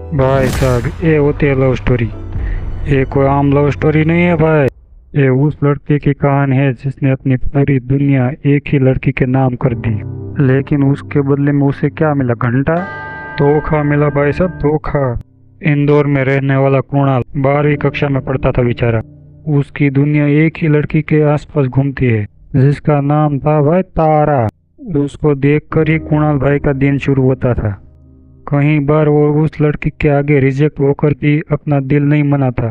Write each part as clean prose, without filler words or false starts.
भाई साहब, ये होती है लव स्टोरी। ये कोई आम लव स्टोरी नहीं है भाई। ये उस लड़के की कहानी है जिसने अपनी पूरी दुनिया एक ही लड़की के नाम कर दी। लेकिन उसके बदले में उसे क्या मिला? घंटा धोखा मिला भाई साहब, धोखा। इंदौर में रहने वाला कुणाल 12वीं कक्षा में पढ़ता था बेचारा। उसकी दुनिया एक ही लड़की के आसपास घूमती है जिसका नाम था भाई तारा। उसको देखकर ही कुणाल भाई का दिन शुरू होता था। कई बार वो उस लड़की के आगे रिजेक्ट होकर भी अपना दिल नहीं मना था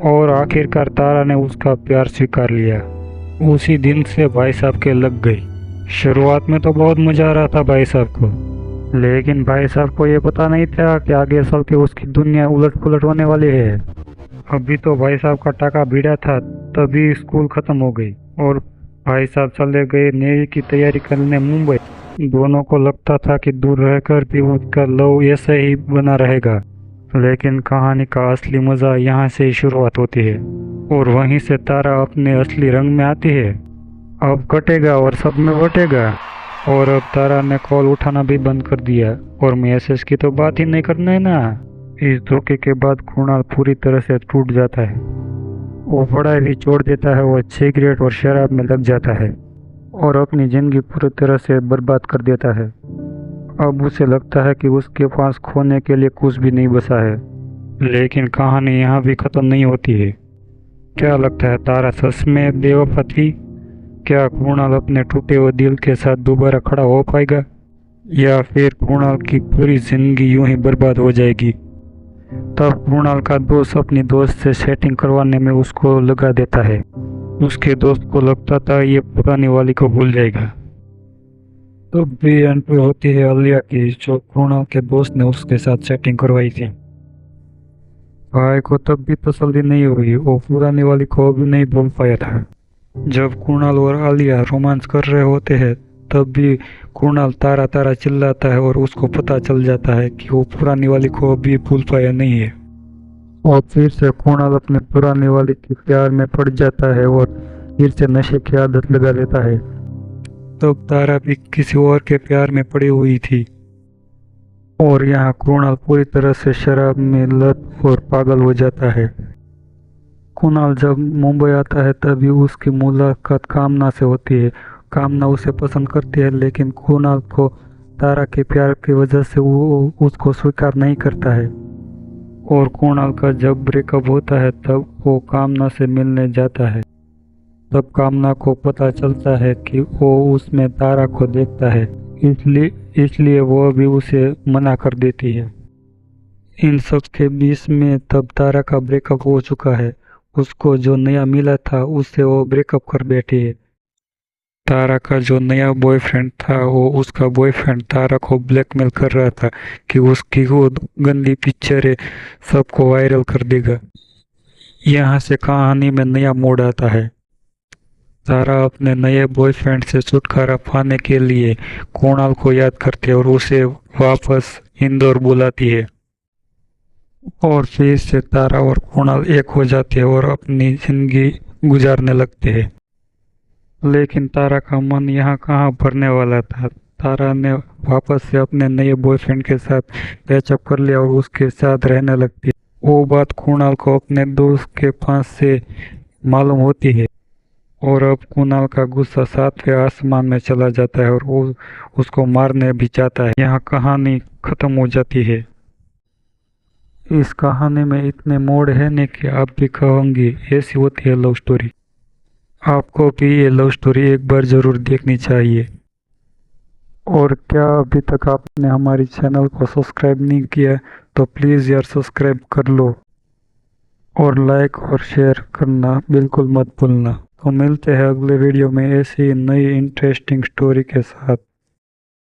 और आखिरकार तारा ने उसका प्यार स्वीकार लिया। उसी दिन से भाई साहब के लग गई। शुरुआत में तो बहुत मजा आ रहा था भाई साहब को, लेकिन भाई साहब को ये पता नहीं था कि आगे चल के उसकी दुनिया उलट पुलट होने वाली है। अभी तो भाई साहब का टाका भिड़ा था, तभी स्कूल खत्म हो गई और भाई साहब चले गए नेवी की तैयारी करने मुंबई। दोनों को लगता था कि दूर रहकर भी उनका लव ऐसे ही बना रहेगा, लेकिन कहानी का असली मजा यहाँ से ही शुरुआत होती है और वहीं से तारा अपने असली रंग में आती है। अब कटेगा और सब में बटेगा। और अब तारा ने कॉल उठाना भी बंद कर दिया और मैसेज की तो बात ही नहीं करना है ना। इस धोखे के बाद कुणाल पूरी तरह से टूट जाता है। वो पढ़ाई भी छोड़ देता है, वो सिगरेट और शराब में लग जाता है और अपनी जिंदगी पूरी तरह से बर्बाद कर देता है। अब उसे लगता है कि उसके पास खोने के लिए कुछ भी नहीं बचा है। लेकिन कहानी यहाँ भी खत्म नहीं होती है। क्या लगता है, तारा सच में बेवफा थी? क्या कुणाल अपने टूटे हुए दिल के साथ दोबारा खड़ा हो पाएगा, या फिर कुणाल की पूरी जिंदगी यूं ही बर्बाद हो जाएगी? तब कुणाल का दोस्त अपनी दोस्त से सेटिंग करवाने में उसको लगा देता है। उसके दोस्त को लगता था ये पुरानी वाली को भूल जाएगा। तब भी एंट्री होती है अलिया की, जो कुणाल के दोस्त ने उसके साथ सेटिंग करवाई थी। भाई को तब भी तसल्ली नहीं हुई, वो पुरानी वाली को भी नहीं भूल पाया था। जब कुणाल और आलिया रोमांस कर रहे होते हैं, तब भी कुणाल तारा तारा चिल्लाता है और उसको पता चल जाता है कि वो पुरानी वाली को अभी भूल पाया नहीं है। और फिर से कुणाल अपने पुरानी वाली के प्यार में पड़ जाता है और फिर से नशे की आदत लगा लेता है। तब तारा भी किसी और के प्यार में पड़ी हुई थी और यहाँ कुणाल पूरी तरह से शराब में लत और पागल हो जाता है। कुणाल जब मुंबई आता है तभी उसकी मुलाकात कामना से होती है। कामना उसे पसंद करती है, लेकिन कुणाल को तारा के प्यार की वजह से वो उसको स्वीकार नहीं करता है। और कुणाल का जब ब्रेकअप होता है तब वो कामना से मिलने जाता है। तब कामना को पता चलता है कि वो उसमें तारा को देखता है, इसलिए वो भी उसे मना कर देती है। इन सब के बीच में तब तारा का ब्रेकअप हो चुका है। उसको जो नया मिला था उससे वो ब्रेकअप कर बैठी है। तारा का जो नया बॉयफ्रेंड था वो उसका बॉयफ्रेंड तारा को ब्लैकमेल कर रहा था कि उसकी वो गंदी पिक्चरें सबको वायरल कर देगा। यहाँ से कहानी में नया मोड़ आता है। तारा अपने नए बॉयफ्रेंड से छुटकारा पाने के लिए कुणाल को याद करती है और उसे वापस इंदौर बुलाती है। और फिर से तारा और कुणाल एक हो जाते हैं और अपनी जिंदगी गुजारने लगते हैं। लेकिन तारा का मन यहाँ कहाँ भरने वाला था। तारा ने वापस से अपने नए बॉयफ्रेंड के साथ पैचअप कर लिया और उसके साथ रहने लगती है। वो बात कुणाल को अपने दोस्त के पास से मालूम होती है और अब कुणाल का गुस्सा 7वें आसमान में चला जाता है और वो उसको मारने भी चाहता है। यहाँ कहानी खत्म हो जाती है। इस कहानी में इतने मोड़ है नहीं कि आप भी कहोगे ऐसी होती है लव स्टोरी। आपको भी ये लव स्टोरी एक बार जरूर देखनी चाहिए। और क्या अभी तक आपने हमारी चैनल को सब्सक्राइब नहीं किया तो प्लीज़ यार सब्सक्राइब कर लो और लाइक और शेयर करना बिल्कुल मत भूलना। तो मिलते हैं अगले वीडियो में ऐसी नई इंटरेस्टिंग स्टोरी के साथ।